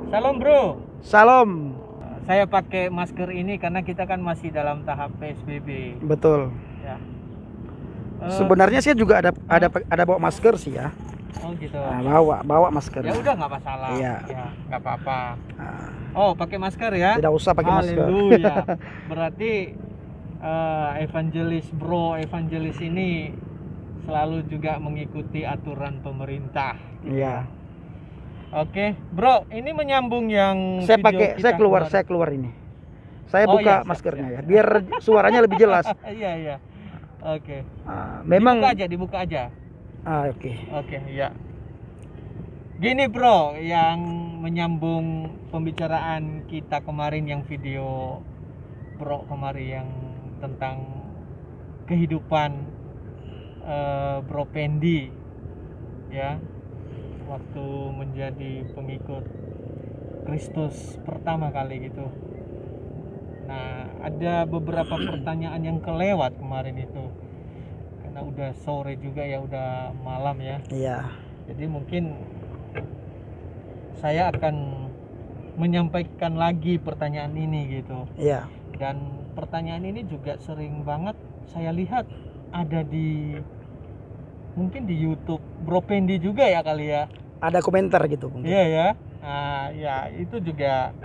Salam bro. Salam. Saya pakai masker ini karena kita kan masih dalam tahap PSBB. Betul. Ya. Sebenarnya saya juga ada bawa masker sih ya. Oh gitu. Bawa masker. Ya udah nggak masalah. Iya. Ya nggak apa-apa. Nah, Oh pakai masker ya? tidak usah pakai masker. Haleluya. Berarti evangelis ini selalu juga mengikuti aturan pemerintah. Iya. Oke, bro, ini menyambung yang Saya keluar ini. Saya Oh, buka iya, siap, maskernya siap. ya, biar suaranya lebih jelas. Iya. Oke. Memang. Dibuka aja. Oke. Oke, ya. Gini bro, yang menyambung pembicaraan kita kemarin yang video bro kemarin yang tentang kehidupan Bro Pendi, ya, waktu menjadi pengikut Kristus pertama kali gitu. Nah, ada beberapa pertanyaan yang kelewat kemarin itu karena udah sore juga ya, udah malam ya. Iya. Jadi mungkin saya akan menyampaikan lagi pertanyaan ini gitu. Iya. Dan pertanyaan ini juga sering banget saya lihat ada mungkin di YouTube Bro Pendi juga ya kali ya. Ada komentar gitu mungkin. Iya ya. Nah, ya itu juga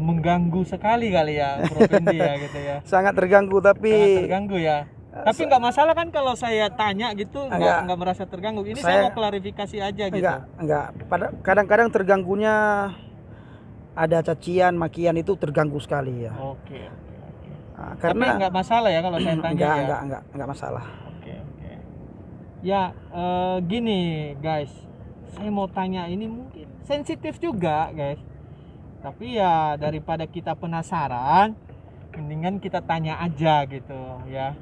mengganggu sekali kali ya Bro Pendi ya gitu ya. Sangat terganggu tapi. Sangat terganggu ya. Tapi nggak masalah kan kalau saya tanya gitu, nggak merasa terganggu. Ini saya mau klarifikasi aja gitu. Enggak. Kadang-kadang terganggunya ada cacian, makian, itu terganggu sekali ya. Oke. Karena tapi nggak masalah ya kalau saya tanya ya. Enggak masalah. Oke. Ya gini guys, saya mau tanya ini mungkin sensitif juga guys. Tapi ya daripada kita penasaran, mendingan kita tanya aja gitu ya.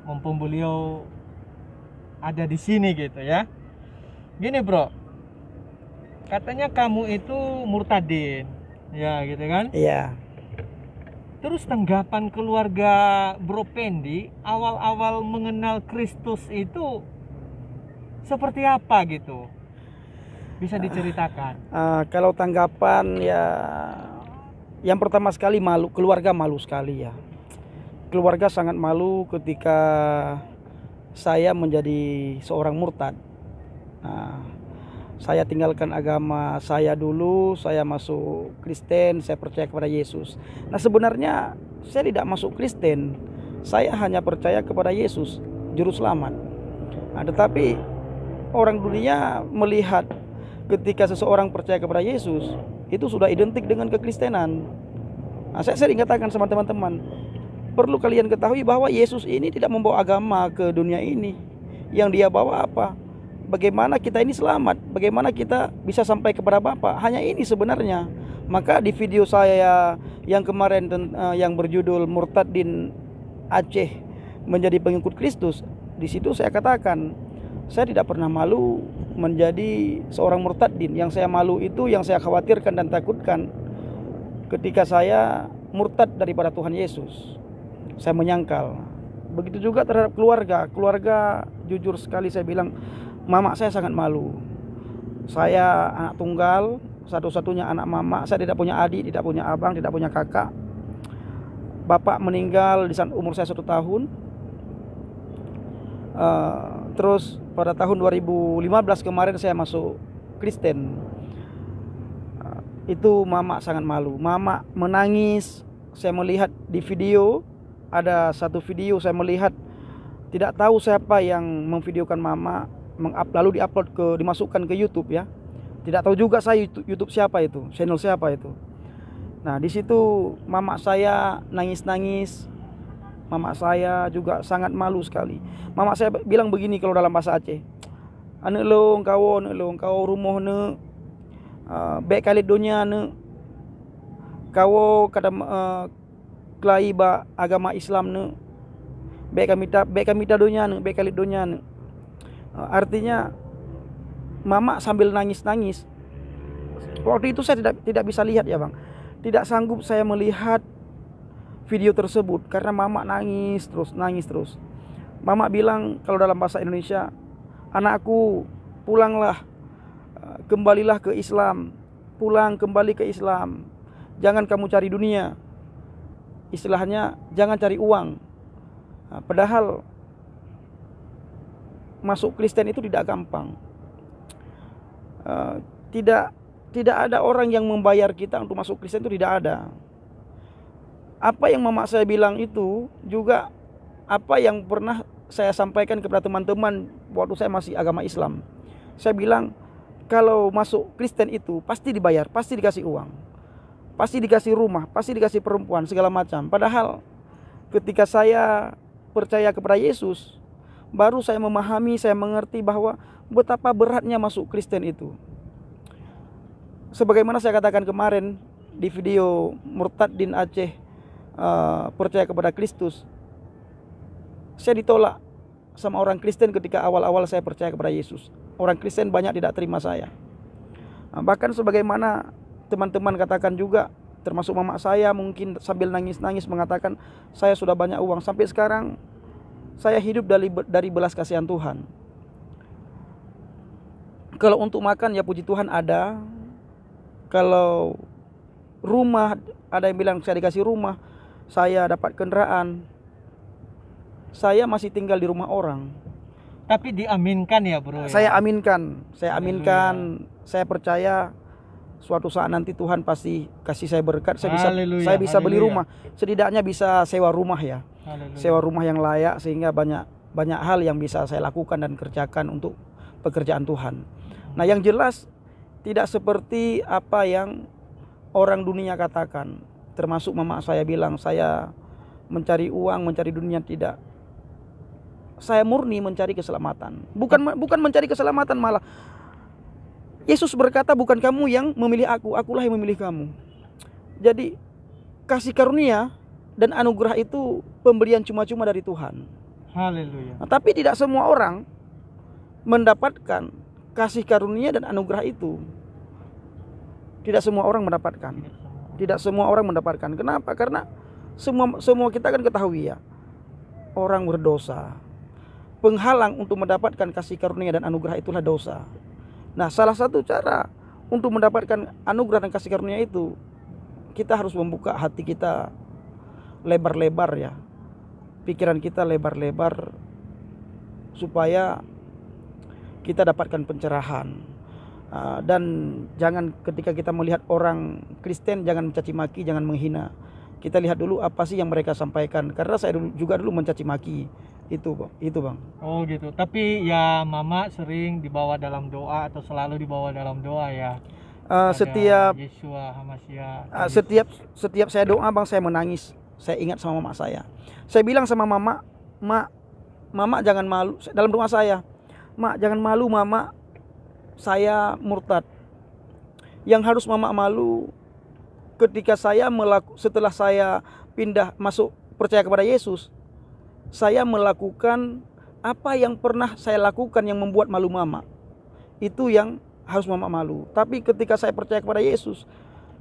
Mumpung beliau ada di sini gitu ya. Gini bro, katanya kamu itu murtadin, ya gitu kan? Iya. Terus tanggapan keluarga Bro Pendi awal-awal mengenal Kristus itu seperti apa gitu? Bisa diceritakan? Kalau tanggapan ya, yang pertama sekali malu, keluarga malu sekali ya. Keluarga sangat malu ketika saya menjadi seorang murtad. Saya tinggalkan agama saya dulu, saya masuk Kristen, saya percaya kepada Yesus. Nah sebenarnya saya tidak masuk Kristen, saya hanya percaya kepada Yesus, Juru Selamat. Tetapi orang dunia melihat ketika seseorang percaya kepada Yesus, itu sudah identik dengan kekristenan. Saya sering katakan sama teman-teman, perlu kalian ketahui bahwa Yesus ini tidak membawa agama ke dunia ini. Yang dia bawa apa? Bagaimana kita ini selamat, bagaimana kita bisa sampai kepada Bapa. Hanya ini sebenarnya. Maka di video saya yang kemarin yang berjudul Murtadin Aceh menjadi pengikut Kristus, di situ saya katakan saya tidak pernah malu menjadi seorang murtadin. Yang saya malu itu, yang saya khawatirkan dan takutkan ketika saya murtad daripada Tuhan Yesus. Saya menyangkal. Begitu juga terhadap keluarga jujur sekali saya bilang, mama saya sangat malu. Saya anak tunggal, satu-satunya anak mama. Saya tidak punya adik, tidak punya abang, tidak punya kakak. Bapak meninggal di saat umur saya 1 tahun. Terus pada tahun 2015 kemarin saya masuk Kristen. Itu mama sangat malu. Mama menangis. Saya melihat di video, ada satu video saya melihat, tidak tahu siapa yang memvideokan mama, lalu dimasukkan ke YouTube ya. Tidak tahu juga saya YouTube siapa itu, channel siapa itu. Nah di situ mama saya nangis. Mama saya juga sangat malu sekali. Mama saya bilang begini kalau dalam bahasa Aceh, ane lo engkau rumah ne baik kali dunia ne kau kata kelai ba agama Islam ne baik kami ta dunia ne baik kali dunia ne. Artinya mama sambil nangis. Waktu itu saya tidak bisa lihat ya bang, tidak sanggup saya melihat video tersebut karena mama nangis terus. Mama bilang kalau dalam bahasa Indonesia, anakku pulanglah kembalilah ke Islam, pulang kembali ke Islam. Jangan kamu cari dunia. Istilahnya jangan cari uang. Nah, padahal masuk Kristen itu tidak gampang. Tidak ada orang yang membayar kita untuk masuk Kristen, itu tidak ada. Apa yang mama saya bilang itu juga apa yang pernah saya sampaikan kepada teman-teman waktu saya masih agama Islam. Saya bilang kalau masuk Kristen itu pasti dibayar, pasti dikasih uang, pasti dikasih rumah, pasti dikasih perempuan, segala macam. Padahal ketika saya percaya kepada Yesus, baru saya memahami, saya mengerti bahwa betapa beratnya masuk Kristen itu. Sebagaimana saya katakan kemarin di video Murtadin Aceh percaya kepada Kristus, saya ditolak sama orang Kristen ketika awal-awal saya percaya kepada Yesus. Orang Kristen banyak tidak terima saya. Bahkan sebagaimana teman-teman katakan juga, termasuk mama saya mungkin sambil nangis-nangis mengatakan, saya sudah banyak uang, sampai sekarang saya hidup dari belas kasihan Tuhan. Kalau untuk makan ya puji Tuhan ada. Kalau rumah, ada yang bilang saya dikasih rumah, saya dapat kendaraan. Saya masih tinggal di rumah orang. Tapi diaminkan ya bro. Saya aminkan, saya percaya suatu saat nanti Tuhan pasti kasih saya berkat, saya bisa beli rumah, setidaknya bisa sewa rumah ya. Sewa rumah yang layak, sehingga banyak hal yang bisa saya lakukan dan kerjakan untuk pekerjaan Tuhan. Nah, yang jelas tidak seperti apa yang orang dunia katakan. Termasuk mama saya bilang saya mencari uang, mencari dunia, tidak. Saya murni mencari keselamatan. Bukan mencari keselamatan, malah Yesus berkata, bukan kamu yang memilih aku, akulah yang memilih kamu. Jadi kasih karunia dan anugerah itu pemberian cuma-cuma dari Tuhan. Haleluya. Nah, tapi tidak semua orang mendapatkan kasih karunia dan anugerah itu. Tidak semua orang mendapatkan. Tidak semua orang mendapatkan. Kenapa? Karena semua kita kan ketahui ya, orang berdosa. Penghalang untuk mendapatkan kasih karunia dan anugerah itulah dosa. Nah, salah satu cara untuk mendapatkan anugerah dan kasih karunia itu, kita harus membuka hati kita lebar-lebar ya. Pikiran kita lebar-lebar supaya kita dapatkan pencerahan. Dan jangan ketika kita melihat orang Kristen, jangan mencaci maki, jangan menghina. Kita lihat dulu apa sih yang mereka sampaikan. Karena saya juga dulu mencaci maki. Itu bang. Oh gitu. Tapi ya mama sering dibawa dalam doa atau selalu dibawa dalam doa ya. Setiap Yeshua Hamashiach. Setiap saya doa bang, saya menangis. Saya ingat sama mama saya. Saya bilang sama mama, mama jangan malu. Dalam doa saya, mak jangan malu mama, saya murtad. Yang harus mama malu ketika setelah saya pindah masuk percaya kepada Yesus, saya melakukan apa yang pernah saya lakukan yang membuat malu mama. Itu yang harus mama malu. Tapi ketika saya percaya kepada Yesus,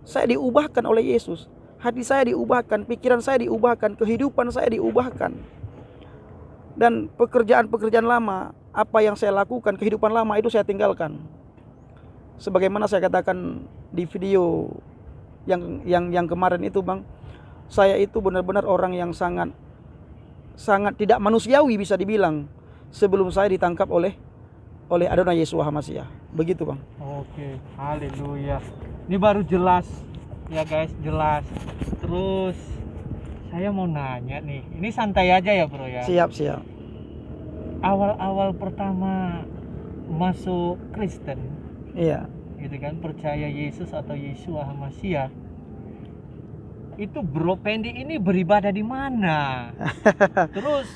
saya diubahkan oleh Yesus. Hati saya diubahkan, pikiran saya diubahkan, kehidupan saya diubahkan. Dan pekerjaan-pekerjaan lama, apa yang saya lakukan, kehidupan lama itu saya tinggalkan. Sebagaimana saya katakan di video yang kemarin itu bang, saya itu benar-benar orang yang sangat tidak manusiawi bisa dibilang sebelum saya ditangkap oleh Adonai Yeshua Hamashiach. Begitu bang. Oke, haleluya. Ini baru jelas ya guys, jelas. Terus saya mau nanya nih, ini santai aja ya bro ya. Siap. Awal-awal pertama masuk Kristen, iya, gitu kan, percaya Yesus atau Yeshua Hamashiach, itu bro Pendi ini beribadah di mana? Terus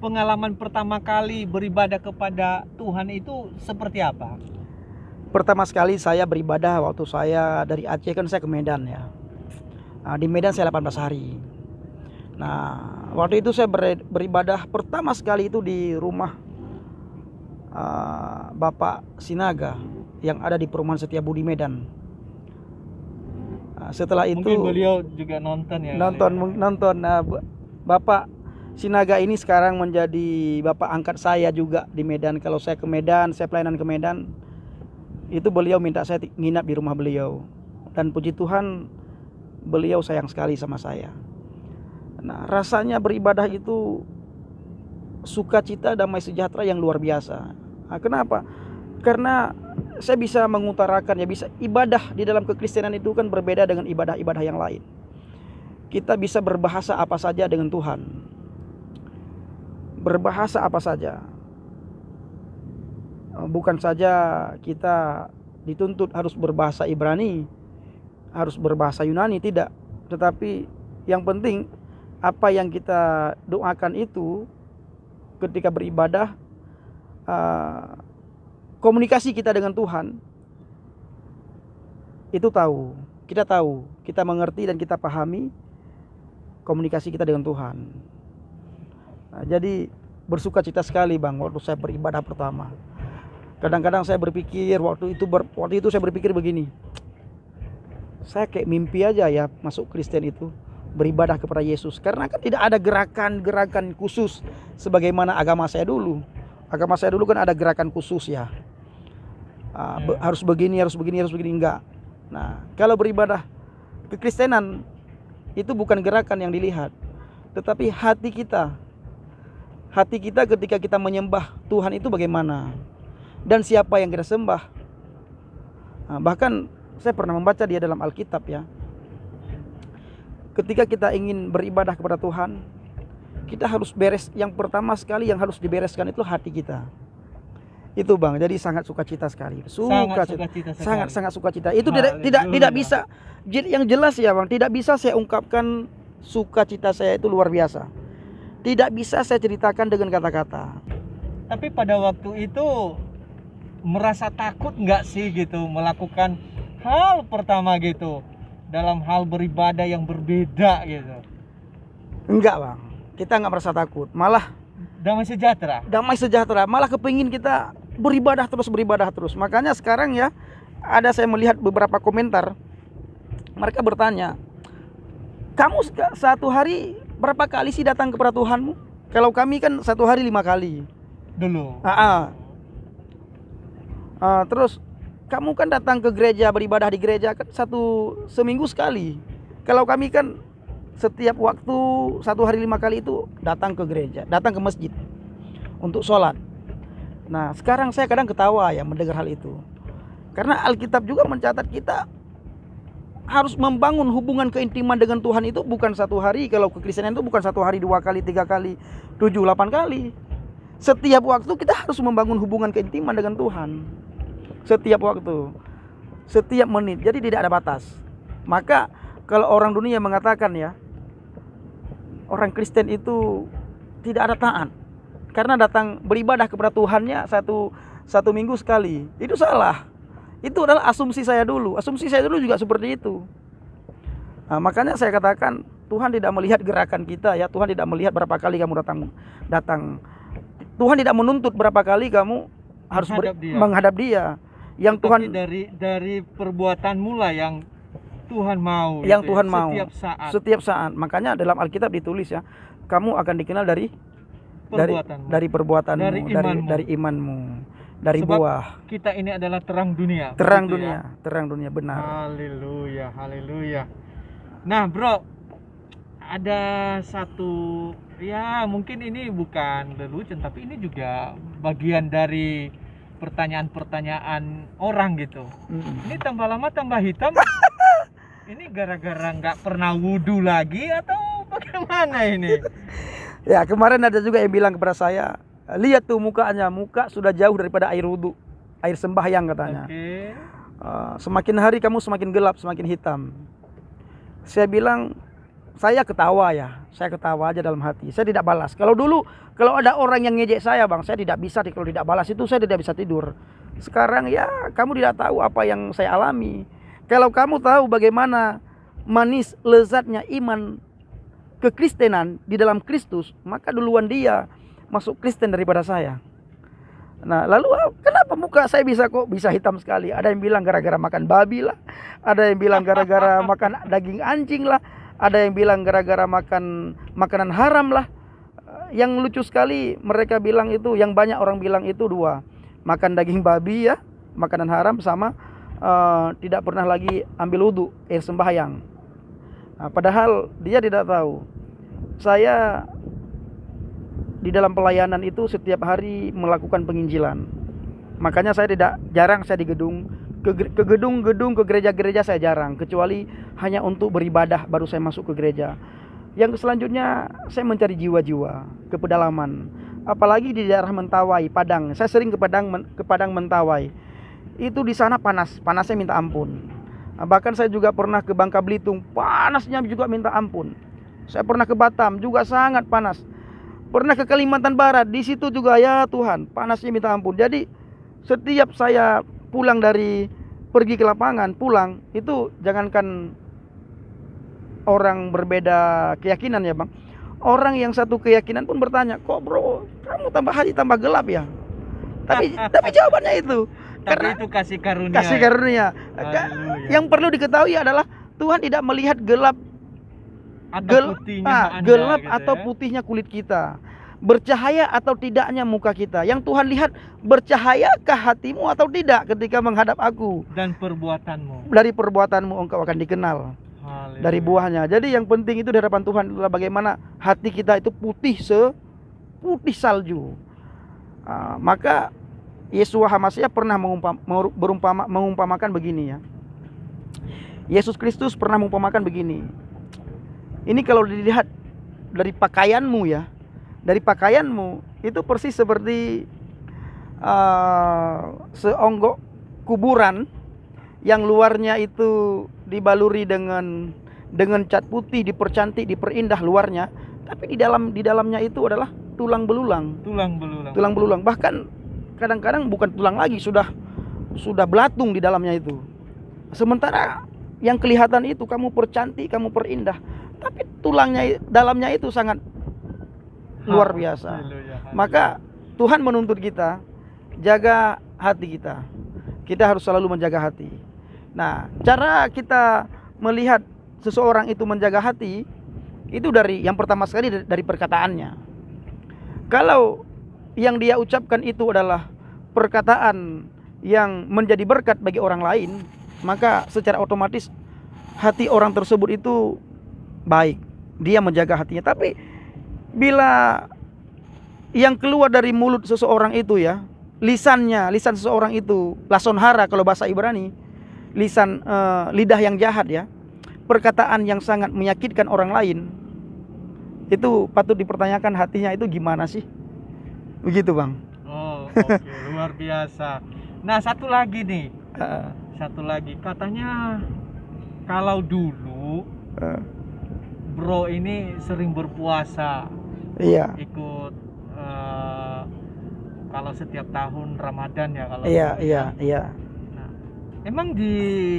pengalaman pertama kali beribadah kepada Tuhan itu seperti apa? Pertama sekali saya beribadah waktu saya dari Aceh, kan saya ke Medan ya. Nah, di Medan saya 18 hari. Nah, waktu itu saya beribadah pertama sekali itu di rumah Bapak Sinaga yang ada di Perumahan Setiabudi Medan. Setelah itu mungkin beliau juga nonton ya. Nonton. Bapak Si Naga ini sekarang menjadi bapak angkat saya juga di Medan. Kalau saya ke Medan, saya pelayanan ke Medan, itu beliau minta saya nginap di rumah beliau. Dan puji Tuhan, beliau sayang sekali sama saya. Nah, rasanya beribadah itu sukacita, damai sejahtera yang luar biasa. Nah, kenapa? Karena saya bisa mengutarakan, ya bisa ibadah di dalam kekristenan itu kan berbeda dengan ibadah-ibadah yang lain. Kita bisa berbahasa apa saja dengan Tuhan. Berbahasa apa saja. Bukan saja kita dituntut harus berbahasa Ibrani, harus berbahasa Yunani, tidak. Tetapi yang penting apa yang kita doakan itu ketika beribadah, komunikasi kita dengan Tuhan itu kita mengerti dan kita pahami komunikasi kita dengan Tuhan. Nah, jadi bersukacita sekali Bang waktu saya beribadah pertama. Kadang-kadang saya berpikir waktu itu saya berpikir begini, saya kayak mimpi aja ya masuk Kristen itu, beribadah kepada Yesus. Karena kan tidak ada gerakan-gerakan khusus sebagaimana agama saya dulu. Agama saya dulu kan ada gerakan khusus ya. Harus begini, enggak. Nah, kalau beribadah kekristenan itu bukan gerakan yang dilihat, tetapi hati kita. Hati kita ketika kita menyembah Tuhan itu bagaimana, dan siapa yang kita sembah. Nah, bahkan saya pernah membaca dia dalam Alkitab ya. Ketika kita ingin beribadah kepada Tuhan, kita harus beres. Yang pertama sekali yang harus dibereskan itu hati kita. Itu Bang, jadi sangat sukacita sekali. Sangat sukacita. Itu tidak bisa. Yang jelas ya Bang, tidak bisa saya ungkapkan sukacita saya itu luar biasa. Tidak bisa saya ceritakan dengan kata-kata. Tapi pada waktu itu merasa takut nggak sih gitu melakukan hal pertama gitu dalam hal beribadah yang berbeda gitu? Enggak Bang, kita nggak merasa takut, malah damai sejahtera. Malah kepingin kita beribadah terus. Makanya sekarang ya, saya melihat beberapa komentar, mereka bertanya, kamu satu hari berapa kali sih datang kepada Tuhanmu? Kalau kami kan satu hari 5 kali dulu. Terus kamu kan datang ke gereja, beribadah di gereja kan seminggu sekali. Kalau kami kan setiap waktu 1 hari 5 kali itu datang ke gereja, datang ke masjid untuk sholat. Nah sekarang saya kadang ketawa ya mendengar hal itu, karena Alkitab juga mencatat kita harus membangun hubungan keintiman dengan Tuhan itu bukan 1 hari. Kalau kekristenan itu bukan 1 hari, 2 kali, 3 kali, 7, 8 kali. Setiap waktu kita harus membangun hubungan keintiman dengan Tuhan. Setiap waktu, setiap menit. Jadi tidak ada batas. Maka kalau orang dunia mengatakan ya, orang Kristen itu tidak ada taat karena datang beribadah kepada Tuhannya satu minggu sekali, itu salah. Itu adalah asumsi saya dulu. Asumsi saya dulu juga seperti itu. Nah, makanya saya katakan Tuhan tidak melihat gerakan kita ya. Tuhan tidak melihat berapa kali kamu datang. Tuhan tidak menuntut berapa kali kamu harus menghadap Dia. Yang tetapi Tuhan dari perbuatanmu lah yang Tuhan mau. Yang gitu, Tuhan mau. Setiap saat. Makanya dalam Alkitab ditulis ya, kamu akan dikenal dari perbuatanmu, dari imanmu. Dari sebab buah. Kita ini adalah terang dunia. Terang dunia benar. Haleluya. Nah, Bro, ada satu ya mungkin ini bukan lelucon tapi ini juga bagian dari pertanyaan-pertanyaan orang gitu. Ini tambah lama tambah hitam. Ini gara-gara nggak pernah wudhu lagi atau bagaimana ini? Ya, kemarin ada juga yang bilang kepada saya, lihat tuh mukanya, muka sudah jauh daripada air wudhu, air sembahyang katanya. Semakin hari kamu semakin gelap, semakin hitam. Saya bilang, saya ketawa aja dalam hati. Saya tidak balas. Kalau dulu, kalau ada orang yang ngejek saya Bang, saya tidak bisa, kalau tidak balas itu saya tidak bisa tidur. Sekarang ya, kamu tidak tahu apa yang saya alami. Kalau kamu tahu bagaimana manis lezatnya iman kekristenan di dalam Kristus, maka duluan dia masuk Kristen daripada saya. Nah, lalu kenapa muka saya bisa hitam sekali? Ada yang bilang gara-gara makan babi lah, ada yang bilang gara-gara makan daging anjing lah, ada yang bilang gara-gara makan makanan haram lah. yang lucu sekali mereka bilang itu, yang banyak orang bilang itu dua, makan daging babi ya, makanan haram, sama tidak pernah lagi ambil wudhu, air sembahyang. Nah, padahal dia tidak tahu, saya di dalam pelayanan itu setiap hari melakukan penginjilan. Makanya saya jarang saya di gedung, ke gedung, ke gereja-gereja saya jarang, kecuali hanya untuk beribadah baru saya masuk ke gereja. Yang selanjutnya saya mencari jiwa-jiwa ke pedalaman, apalagi di daerah Mentawai, Padang. Saya sering ke Padang Mentawai. Itu di sana panasnya minta ampun. Bahkan saya juga pernah ke Bangka Belitung, panasnya juga minta ampun. Saya pernah ke Batam, juga sangat panas. Pernah ke Kalimantan Barat, di situ juga ya Tuhan, panasnya minta ampun. Jadi setiap saya pulang pergi ke lapangan, pulang, itu jangankan orang berbeda keyakinan ya Bang, orang yang satu keyakinan pun bertanya, kok bro, kamu tambah hari tambah gelap ya? Tapi jawabannya itu, karena itu kasih karunia. Kasih karunia. Yang perlu diketahui adalah Tuhan tidak melihat gelap atau gelap gitu atau ya, putihnya kulit kita, bercahaya atau tidaknya muka kita. Yang Tuhan lihat, bercahayakah hatimu atau tidak ketika menghadap aku. Dan perbuatanmu, dari perbuatanmu engkau akan dikenal. Haleluya. Dari buahnya. Jadi yang penting itu di hadapan Tuhan adalah bagaimana hati kita itu putih seputih salju. Maka Yeshua HaMashiach pernah mengumpamakan begini ya. Yesus Kristus pernah mengumpamakan begini. Ini kalau dilihat dari pakaianmu ya, dari pakaianmu itu persis seperti seonggok kuburan yang luarnya itu dibaluri dengan cat putih, dipercantik, diperindah luarnya, tapi di dalamnya itu adalah tulang belulang. Bahkan kadang-kadang bukan tulang lagi, sudah belatung di dalamnya itu. Sementara yang kelihatan itu kamu percantik, kamu perindah, tapi tulangnya dalamnya itu sangat luar biasa. Maka Tuhan menuntut kita jaga hati kita. Kita harus selalu menjaga hati. Nah, cara kita melihat seseorang itu menjaga hati itu yang pertama sekali dari perkataannya. Kalau yang dia ucapkan itu adalah perkataan yang menjadi berkat bagi orang lain, maka secara otomatis hati orang tersebut itu baik, dia menjaga hatinya. Tapi bila yang keluar dari mulut seseorang itu ya, lisan seseorang itu lason hara kalau bahasa Ibrani, lidah yang jahat ya, perkataan yang sangat menyakitkan orang lain, itu patut dipertanyakan hatinya itu gimana sih, begitu Bang. Oh, oke. Luar biasa. Nah, satu lagi nih, katanya kalau dulu bro ini sering berpuasa. Iya. Ikut kalau setiap tahun Ramadan ya kalau. Iya. Nah, emang di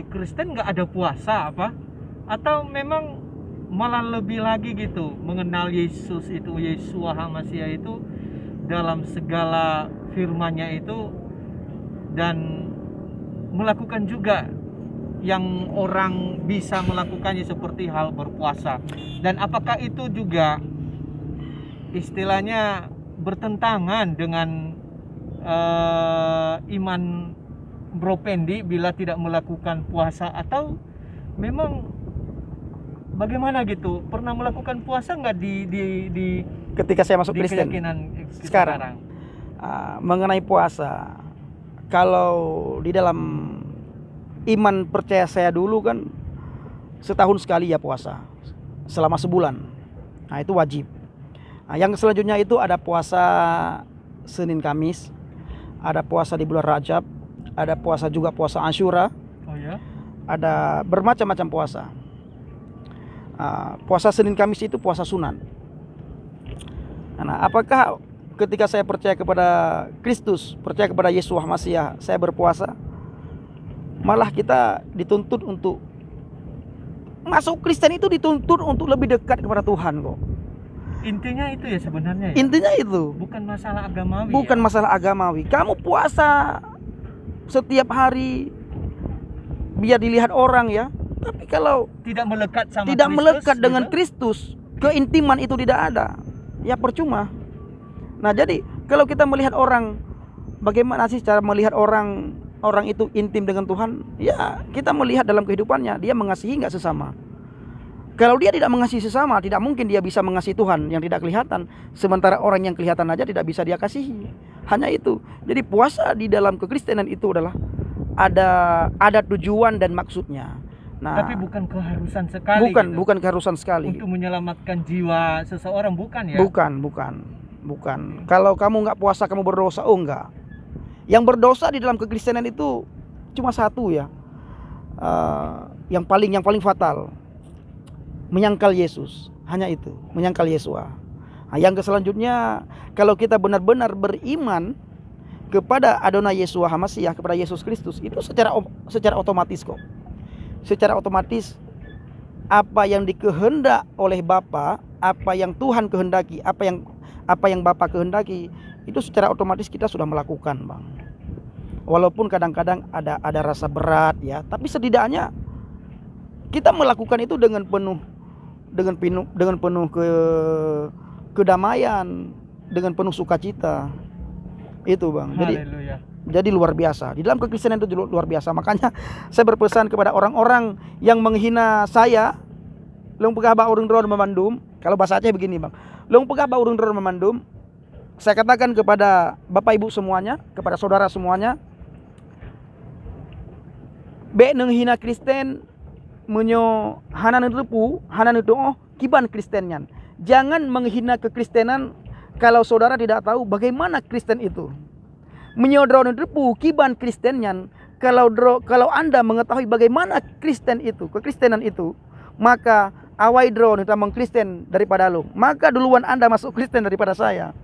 Kristen nggak ada puasa apa? Atau memang malah lebih lagi gitu mengenal Yesus itu, Yeshua HaMashiach itu dalam segala firman-Nya itu, dan melakukan juga yang orang bisa melakukannya seperti hal berpuasa. Dan apakah itu juga istilahnya bertentangan dengan iman Bro Pendi bila tidak melakukan puasa, atau memang bagaimana gitu? Pernah melakukan puasa nggak di ketika saya masuk di Kristen keyakinan sekarang? Mengenai puasa, kalau di dalam iman percaya saya dulu kan setahun sekali ya puasa, selama sebulan. Nah itu wajib. Nah, yang selanjutnya itu ada puasa Senin Kamis, ada puasa di bulan Rajab, ada puasa juga puasa Asyura. Oh ya? Ada bermacam-macam puasa. Puasa Senin Kamis itu puasa sunat. Nah, apakah ketika saya percaya kepada Kristus, percaya kepada Yeshua HaMashiach, saya berpuasa? Malah kita dituntut untuk masuk Kristen itu, dituntut untuk lebih dekat kepada Tuhan kok. Intinya itu ya sebenarnya ya? Intinya itu. Bukan masalah agamawi. Bukan ya? Masalah agamawi. Kamu puasa setiap hari biar dilihat orang ya. Tapi kalau tidak melekat sama tidak Kristus, melekat dengan gitu? Kristus, keintiman itu tidak ada, ya percuma. Nah, jadi kalau kita melihat orang, bagaimana sih cara melihat orang itu intim dengan Tuhan? Ya, kita melihat dalam kehidupannya, dia mengasihi nggak sesama. Kalau dia tidak mengasihi sesama, tidak mungkin dia bisa mengasihi Tuhan yang tidak kelihatan. Sementara orang yang kelihatan aja tidak bisa dia kasihi. Hanya itu. Jadi puasa di dalam kekristenan itu adalah ada tujuan dan maksudnya. Nah, tapi bukan keharusan sekali. Bukan keharusan sekali. Untuk menyelamatkan jiwa seseorang, bukan ya? Bukan. Kalau kamu nggak puasa kamu berdosa, oh enggak. Yang berdosa di dalam kekristenan itu cuma satu ya. Yang paling fatal. Menyangkal Yesus, hanya itu, menyangkal Yesua. Nah, yang selanjutnya, kalau kita benar-benar beriman kepada Adonai Yesua HaMashiach, kepada Yesus Kristus, itu secara otomatis kok. Secara otomatis apa yang dikehendak oleh Bapa, apa yang Tuhan kehendaki, apa yang Bapa kehendaki, itu secara otomatis kita sudah melakukan, Bang. Walaupun kadang-kadang ada rasa berat ya, tapi setidaknya kita melakukan itu dengan penuh kedamaian, dengan penuh sukacita. Itu, Bang. Jadi luar biasa. Di dalam kekristenan itu luar biasa. Makanya saya berpesan kepada orang-orang yang menghina saya, leung pegah ba urang dron memandum. Kalau bahasa Aceh begini, Bang. Leung pegah ba urang dron memandum. Saya katakan kepada Bapak Ibu semuanya, kepada saudara semuanya, be nenghina Kristen menyo hanan repu, hanan itu kiban Kristennya. Jangan menghina kekristenan kalau saudara tidak tahu bagaimana Kristen itu. Menyodron repu kiban Kristennya. Kalau Anda mengetahui bagaimana Kristen itu, kekristenan itu, maka awai drone itu mengkristen daripada lu. Maka duluan Anda masuk Kristen daripada saya.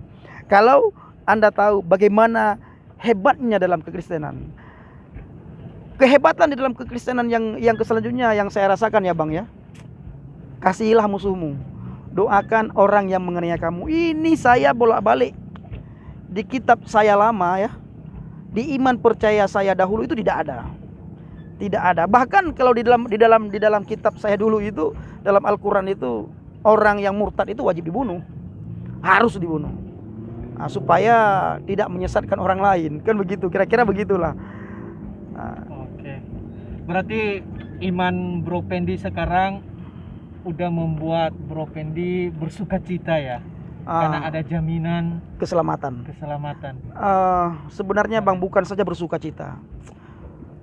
Kalau Anda tahu bagaimana hebatnya dalam kekristenan. Kehebatan di dalam kekristenan yang selanjutnya yang saya rasakan ya, Bang ya. Kasihilah musuhmu. Doakan orang yang menganiaya kamu. Ini saya bolak-balik di kitab saya lama ya. Di iman percaya saya dahulu itu tidak ada. Tidak ada. Bahkan kalau di dalam kitab saya dulu itu, dalam Al-Qur'an itu, orang yang murtad itu wajib dibunuh. Harus dibunuh. Nah, supaya tidak menyesatkan orang lain. Kan begitu, kira-kira begitulah. Oke. Berarti iman Bro Pendi sekarang udah membuat Bro Pendi bersuka cita ya? Karena ada jaminan keselamatan. Sebenarnya Bang, bukan saja bersuka cita.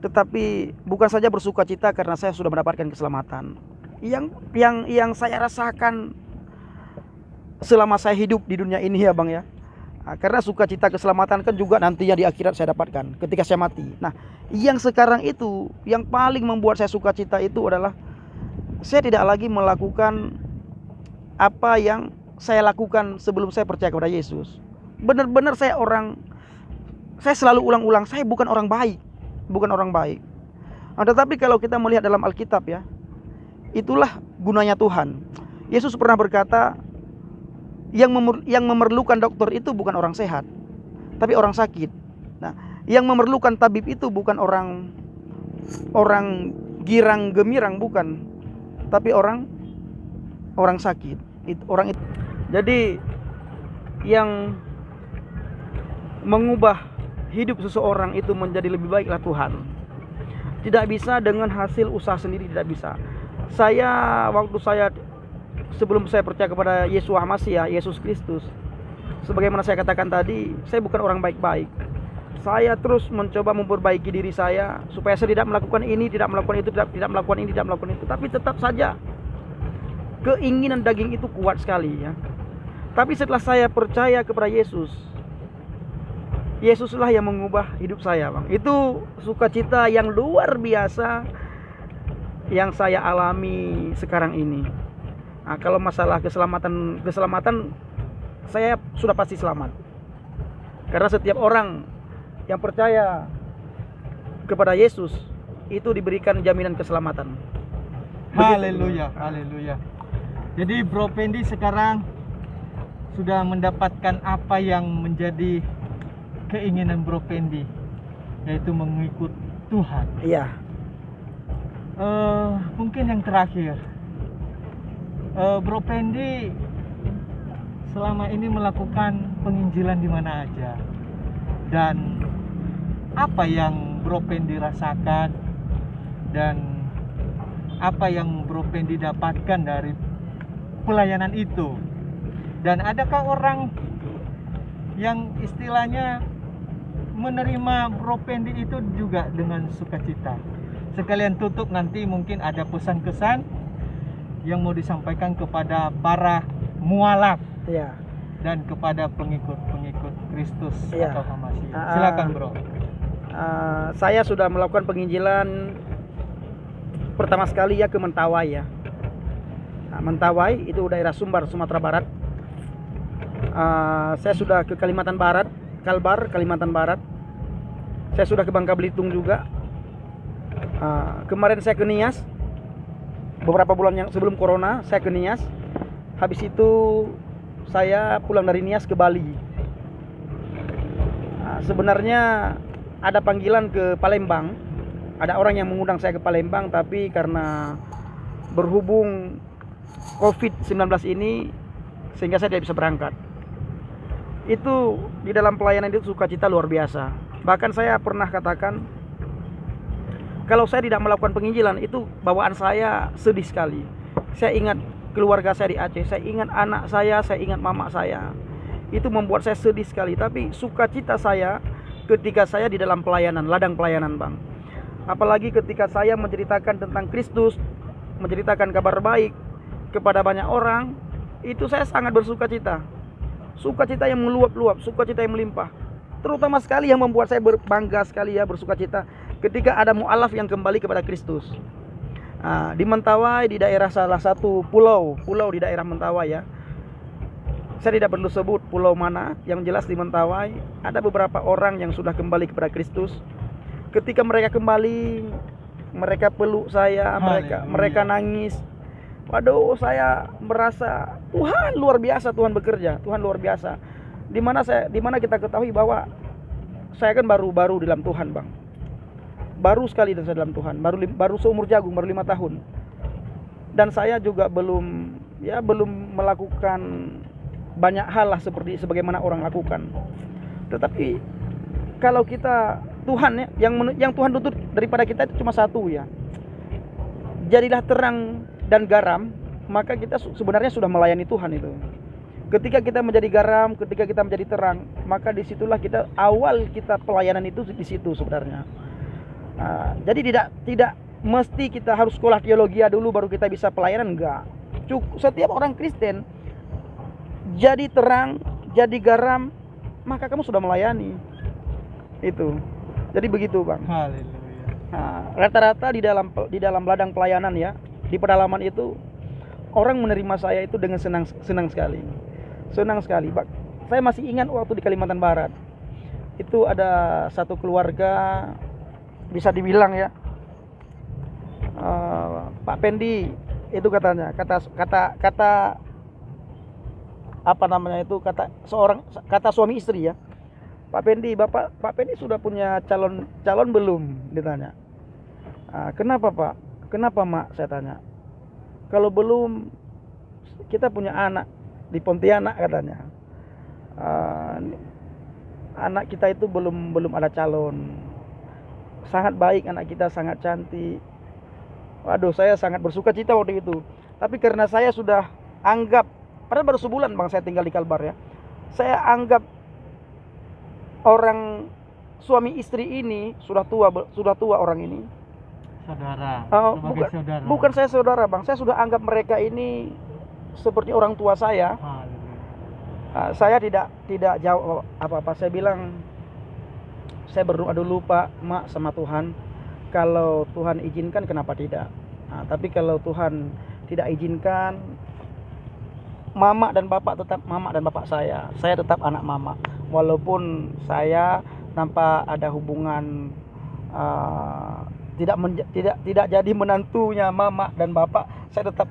Tetapi bukan saja bersuka cita karena saya sudah mendapatkan keselamatan. Yang saya rasakan selama saya hidup di dunia ini ya, Bang ya. Karena sukacita keselamatan kan juga nantinya di akhirat saya dapatkan ketika saya mati. Nah, yang sekarang itu, yang paling membuat saya sukacita itu adalah saya tidak lagi melakukan apa yang saya lakukan sebelum saya percaya kepada Yesus. Benar-benar saya selalu ulang-ulang, saya bukan orang baik. Nah, tetapi kalau kita melihat dalam Alkitab ya, itulah gunanya Tuhan. Yesus pernah berkata, yang memerlukan dokter itu bukan orang sehat, tapi orang sakit. Nah, yang memerlukan tabib itu bukan orang girang gemirang, bukan, tapi orang sakit. Orang itu. Jadi yang mengubah hidup seseorang itu menjadi lebih baiklah Tuhan. Tidak bisa dengan hasil usaha sendiri, tidak bisa. Sebelum saya percaya kepada Yesua HaMashiach, Yesus Kristus, sebagaimana saya katakan tadi, saya bukan orang baik-baik. Saya terus mencoba memperbaiki diri saya supaya saya tidak melakukan ini, tidak melakukan itu, tidak melakukan ini, tidak melakukan itu. Tapi tetap saja keinginan daging itu kuat sekali ya. Tapi setelah saya percaya kepada Yesus, Yesuslah yang mengubah hidup saya, Bang. Itu sukacita yang luar biasa yang saya alami sekarang ini. Nah, kalau masalah keselamatan saya sudah pasti selamat. Karena setiap orang yang percaya kepada Yesus itu diberikan jaminan keselamatan. Haleluya. Jadi Bro Pendi sekarang sudah mendapatkan apa yang menjadi keinginan Bro Pendi, yaitu mengikut Tuhan. Iya. Mungkin yang terakhir, Bro Pendi selama ini melakukan penginjilan di mana aja, dan apa yang Bro Pendi rasakan dan apa yang Bro Pendi dapatkan dari pelayanan itu. Dan adakah orang yang istilahnya menerima Bro Pendi itu juga dengan sukacita? Sekalian tutup, nanti mungkin ada pesan-kesan yang mau disampaikan kepada para mualaf Ya. dan kepada pengikut-pengikut Kristus Iya. atau Masih. Silakan Bro. Saya sudah melakukan penginjilan pertama sekali ya ke Mentawai ya. Mentawai itu daerah Sumbar, Sumatera Barat. Saya sudah ke Kalimantan Barat, Kalbar, Kalimantan Barat. Saya sudah ke Bangka Belitung juga. Kemarin saya ke Nias. Beberapa bulan yang sebelum Corona saya ke Nias. Habis itu saya pulang dari Nias ke Bali. Sebenarnya ada panggilan ke Palembang. Ada orang yang mengundang saya ke Palembang, tapi karena berhubung COVID-19 ini sehingga saya tidak bisa berangkat. Itu di dalam pelayanan itu sukacita luar biasa. Bahkan saya pernah katakan, kalau saya tidak melakukan penginjilan itu bawaan saya sedih sekali. Saya ingat keluarga saya di Aceh, saya ingat anak saya ingat mama saya. Itu membuat saya sedih sekali. Tapi sukacita saya ketika saya di dalam pelayanan, ladang pelayanan Bang. Apalagi ketika saya menceritakan tentang Kristus, menceritakan kabar baik kepada banyak orang, itu saya sangat bersukacita. Sukacita yang meluap-luap, sukacita yang melimpah. Terutama sekali yang membuat saya berbangga sekali ya, bersukacita ketika ada mualaf yang kembali kepada Kristus. Di Mentawai, di daerah salah satu pulau di daerah Mentawai ya. Saya tidak perlu sebut pulau mana, yang jelas di Mentawai ada beberapa orang yang sudah kembali kepada Kristus. Ketika mereka kembali, mereka peluk saya, mereka nangis. Waduh, saya merasa Tuhan luar biasa, Tuhan bekerja, Tuhan luar biasa. Di mana kita ketahui bahwa saya kan baru di dalam Tuhan, Bang. Baru sekali dan saya dalam Tuhan, baru seumur jagung, baru 5 tahun. Dan saya juga belum melakukan banyak hal lah sebagaimana orang lakukan. Tetapi kalau kita Tuhan ya, yang Tuhan tuntut daripada kita itu cuma satu ya. Jadilah terang dan garam, maka kita sebenarnya sudah melayani Tuhan itu. Ketika kita menjadi garam, ketika kita menjadi terang, maka disitulah awal kita pelayanan itu di situ sebenarnya. Jadi tidak mesti kita harus sekolah teologi dulu baru kita bisa pelayanan, enggak. Setiap orang Kristen jadi terang, jadi garam, maka kamu sudah melayani. Itu. Jadi begitu, Bang. Haleluya. Rata-rata di dalam ladang pelayanan ya, di pedalaman itu orang menerima saya itu dengan senang sekali. Senang sekali, Bang. Saya masih ingat waktu di Kalimantan Barat. Itu ada satu keluarga, bisa dibilang ya, Pak Pendi itu katanya, kata apa namanya itu, kata suami istri ya, Pak Pendi sudah punya calon belum, ditanya. Kenapa Pak? Kenapa Mak? Saya tanya. Kalau belum, kita punya anak di Pontianak katanya. Anak kita itu belum ada calon. Sangat baik anak kita, sangat cantik. Waduh, saya sangat bersukacita waktu itu. Tapi karena saya sudah anggap, padahal baru sebulan Bang saya tinggal di Kalbar ya, saya anggap orang suami istri ini sudah tua orang ini. Saudara. Saudara. Bukan saya saudara Bang, saya sudah anggap mereka ini seperti orang tua saya. Saya tidak jawab apa-apa. Saya bilang, saya berdoa dulu Pak, Mak, sama Tuhan. Kalau Tuhan izinkan, kenapa tidak? Tapi kalau Tuhan tidak izinkan, Mama dan Bapak tetap Mama dan Bapak saya. Saya tetap anak Mama. Walaupun saya tanpa ada hubungan, tidak jadi menantunya Mama dan Bapak, saya tetap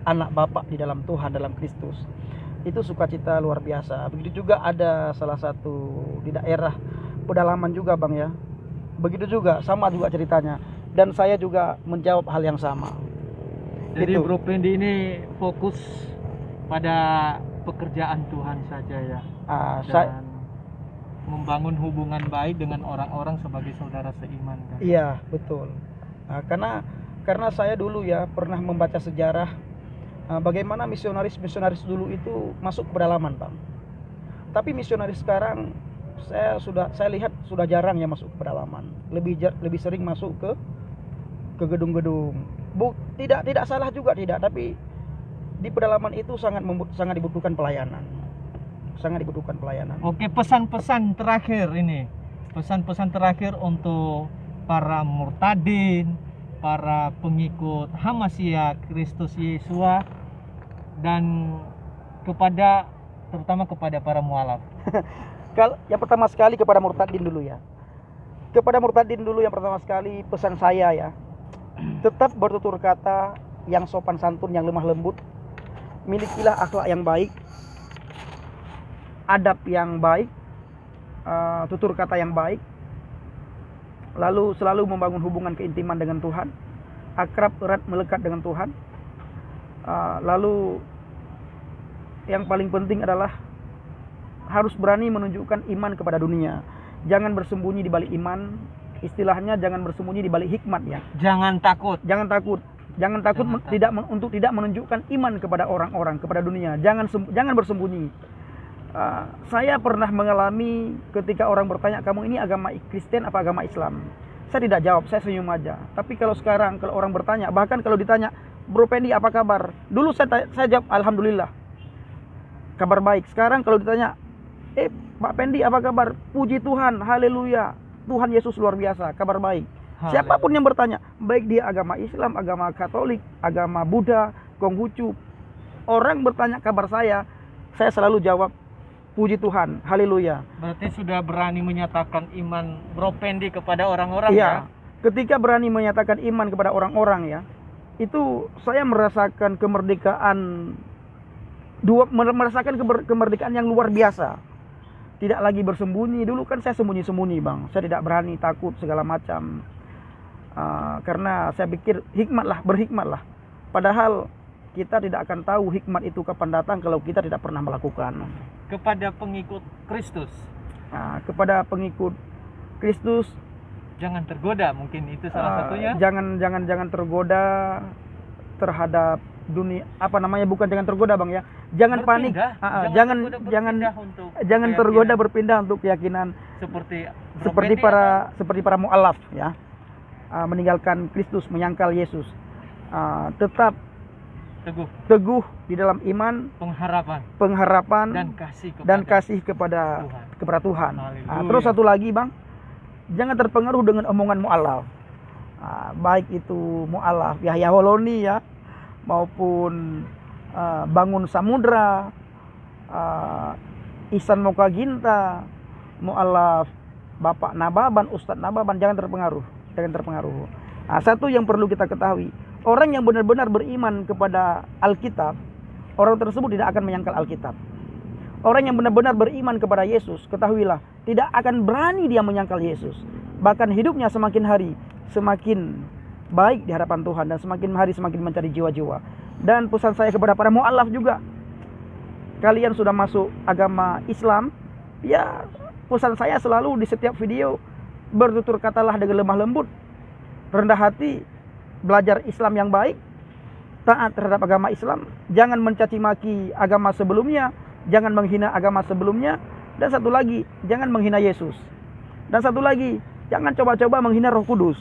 anak Bapak di dalam Tuhan, dalam Kristus. Itu sukacita luar biasa. Begitu juga ada salah satu di daerah pedalaman juga Bang ya. Begitu juga, sama juga ceritanya. Dan saya juga menjawab hal yang sama. Jadi Bro Pendi ini fokus pada pekerjaan Tuhan saja ya, Ah, dan membangun hubungan baik dengan orang-orang sebagai saudara seiman kan? Iya, betul. Nah, karena saya dulu ya pernah membaca sejarah bagaimana misionaris dulu itu masuk ke pedalaman, Bang. Tapi misionaris sekarang saya lihat sudah jarang ya masuk ke pedalaman. Lebih sering masuk ke gedung-gedung. Tidak salah juga tidak, tapi di pedalaman itu sangat dibutuhkan pelayanan. Sangat dibutuhkan pelayanan. Oke, pesan-pesan terakhir ini. Pesan-pesan terakhir untuk para murtadin, para pengikut Hamasia Kristus Yesua, dan terutama kepada para mualaf. Yang pertama sekali kepada murtadin dulu ya. Kepada murtadin dulu yang pertama sekali pesan saya ya. Tetap bertutur kata yang sopan santun, yang lemah lembut. Milikilah akhlak yang baik, adab yang baik, tutur kata yang baik, lalu selalu membangun hubungan keintiman dengan Tuhan, akrab erat melekat dengan Tuhan. Lalu yang paling penting adalah harus berani menunjukkan iman kepada dunia. Jangan bersembunyi di balik iman, istilahnya jangan bersembunyi di balik hikmat ya. Jangan takut. Untuk tidak menunjukkan iman kepada orang-orang, kepada dunia. Jangan bersembunyi. Saya pernah mengalami ketika orang bertanya, kamu ini agama Kristen apa agama Islam? Saya tidak jawab, saya senyum aja. Tapi kalau sekarang kalau orang bertanya, bahkan kalau ditanya, Bro Pendi apa kabar? Dulu saya jawab alhamdulillah, kabar baik. Sekarang kalau ditanya, Pak Pendi apa kabar? Puji Tuhan, haleluya, Tuhan Yesus luar biasa, kabar baik. Siapapun yang bertanya, baik dia agama Islam, agama Katolik, agama Buddha, Konghucu, orang bertanya kabar saya selalu jawab, puji Tuhan, haleluya. Berarti sudah berani menyatakan iman Bro Pendi kepada orang-orang ya? Ketika berani menyatakan iman kepada orang-orang ya, itu saya merasakan kemerdekaan, kemerdekaan yang luar biasa. Tidak lagi bersembunyi. Dulu kan saya sembunyi-sembunyi, Bang. Saya tidak berani, takut segala macam. Karena saya pikir berhikmatlah. Padahal kita tidak akan tahu hikmat itu kapan datang kalau kita tidak pernah melakukan. Kepada pengikut Kristus. Kepada pengikut Kristus, jangan tergoda, mungkin itu salah satunya. Jangan tergoda terhadap dunia, bukan jangan tergoda, Bang ya. Jangan panik. Jangan tergoda berpindah untuk keyakinan seperti para mualaf ya. Meninggalkan Kristus, menyangkal Yesus. Tetap teguh di dalam iman, pengharapan dan kasih kepada Tuhan. Terus satu lagi, Bang, jangan terpengaruh dengan omongan mualaf. Baik itu mualaf Yahya Holoni ya, maupun Bangun Samudra, Ihsan Mokaginta, mualaf Bapak Nababan, Ustadz Nababan, jangan terpengaruh. Satu yang perlu kita ketahui, orang yang benar-benar beriman kepada Alkitab, orang tersebut tidak akan menyangkal Alkitab. Orang yang benar-benar beriman kepada Yesus, ketahuilah, tidak akan berani dia menyangkal Yesus. Bahkan hidupnya semakin hari semakin baik di hadapan Tuhan, dan semakin hari semakin mencari jiwa-jiwa. Dan pesan saya kepada para mualaf juga, kalian sudah masuk agama Islam, ya pesan saya selalu di setiap video, bertutur katalah dengan lemah lembut, rendah hati, belajar Islam yang baik, taat terhadap agama Islam, jangan mencaci maki agama sebelumnya, jangan menghina agama sebelumnya, dan satu lagi, jangan menghina Yesus. Dan satu lagi, jangan coba-coba menghina Roh Kudus.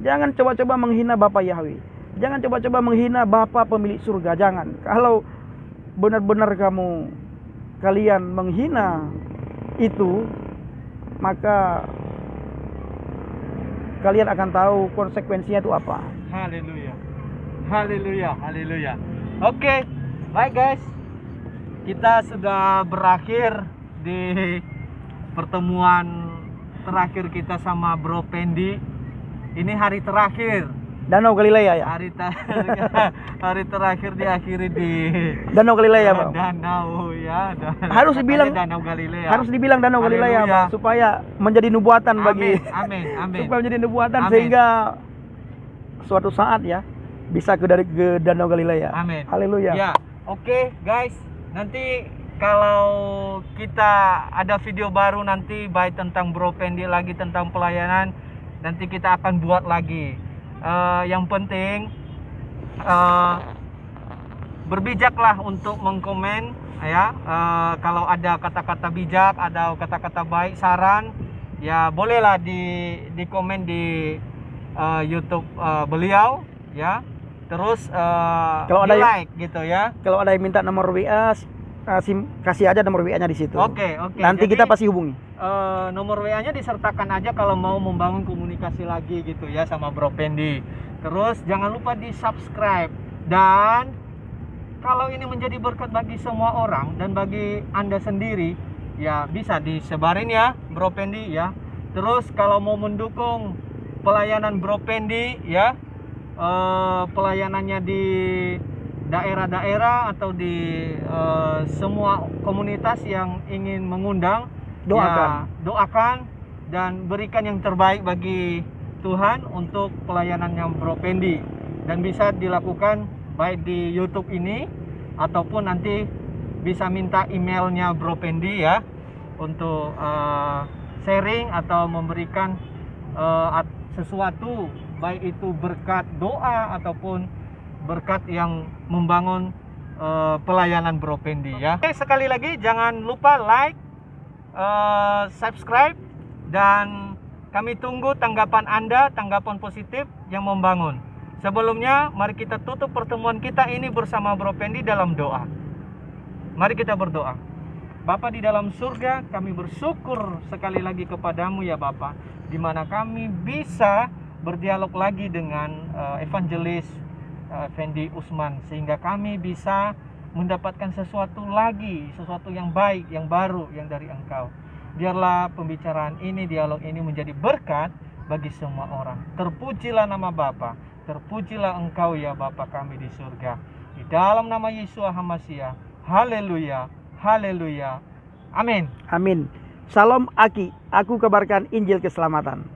Jangan coba-coba menghina Bapa Yahweh. Jangan coba-coba menghina Bapa pemilik surga. Jangan. Kalau benar-benar kalian menghina itu, maka kalian akan tahu konsekuensinya itu apa. Haleluya. Oke, baik guys, kita sudah berakhir di pertemuan terakhir kita sama Bro Pendi. Ini hari terakhir Danau Galilea ya. Hari terakhir diakhiri di Danau Galilea, Bang. Harus dibilang Danau Galilea. Harus dibilang Danau Galilea, Bang, supaya menjadi nubuatan bagi. Amin. Supaya menjadi nubuatan, sehingga suatu saat ya bisa ke Danau Galilea. Amin. Haleluya. Ya, oke, guys. nanti kalau kita ada video baru nanti baik tentang Bro Pendi lagi tentang pelayanan, nanti kita akan buat lagi. Yang penting berbijaklah untuk mengkomen ya. Kalau ada kata-kata bijak, ada kata-kata baik, saran, ya bolehlah di komen di YouTube beliau ya. Terus Kalau ada like gitu ya. Kalau ada yang minta nomor WA, kasih aja nomor WA-nya di situ. Oke. Nanti Jadi, kita pasti hubungi. Nomor WA-nya disertakan aja kalau mau membangun komunikasi lagi gitu ya sama Bro Pendi. Terus jangan lupa di subscribe, dan kalau ini menjadi berkat bagi semua orang dan bagi Anda sendiri, ya bisa disebarin ya Bro Pendi ya. Terus kalau mau mendukung pelayanan Bro Pendi ya, pelayanannya di daerah-daerah atau di semua komunitas yang ingin mengundang, doakan dan berikan yang terbaik bagi Tuhan untuk pelayanannya Bro Pendi, dan bisa dilakukan baik di YouTube ini ataupun nanti bisa minta emailnya Bro Pendi ya untuk sharing atau memberikan sesuatu, baik itu berkat doa ataupun berkat yang membangun pelayanan Bro Pendi ya. Oke, sekali lagi jangan lupa like, subscribe, dan kami tunggu tanggapan Anda, tanggapan positif yang membangun. Sebelumnya, mari kita tutup pertemuan kita ini bersama Bro Pendi dalam doa. Mari kita berdoa. Bapa di dalam surga, kami bersyukur sekali lagi kepadamu ya Bapa, di mana kami bisa berdialog lagi dengan evangelis Fendi Usman, sehingga kami bisa mendapatkan sesuatu lagi, sesuatu yang baik, yang baru, yang dari Engkau. Biarlah pembicaraan ini, dialog ini menjadi berkat bagi semua orang. Terpujilah nama Bapa, terpujilah Engkau ya Bapa kami di surga. Di dalam nama Yesus HaMasiah. Haleluya, haleluya. Amin. Amin. Salam Aki, aku kabarkan Injil keselamatan.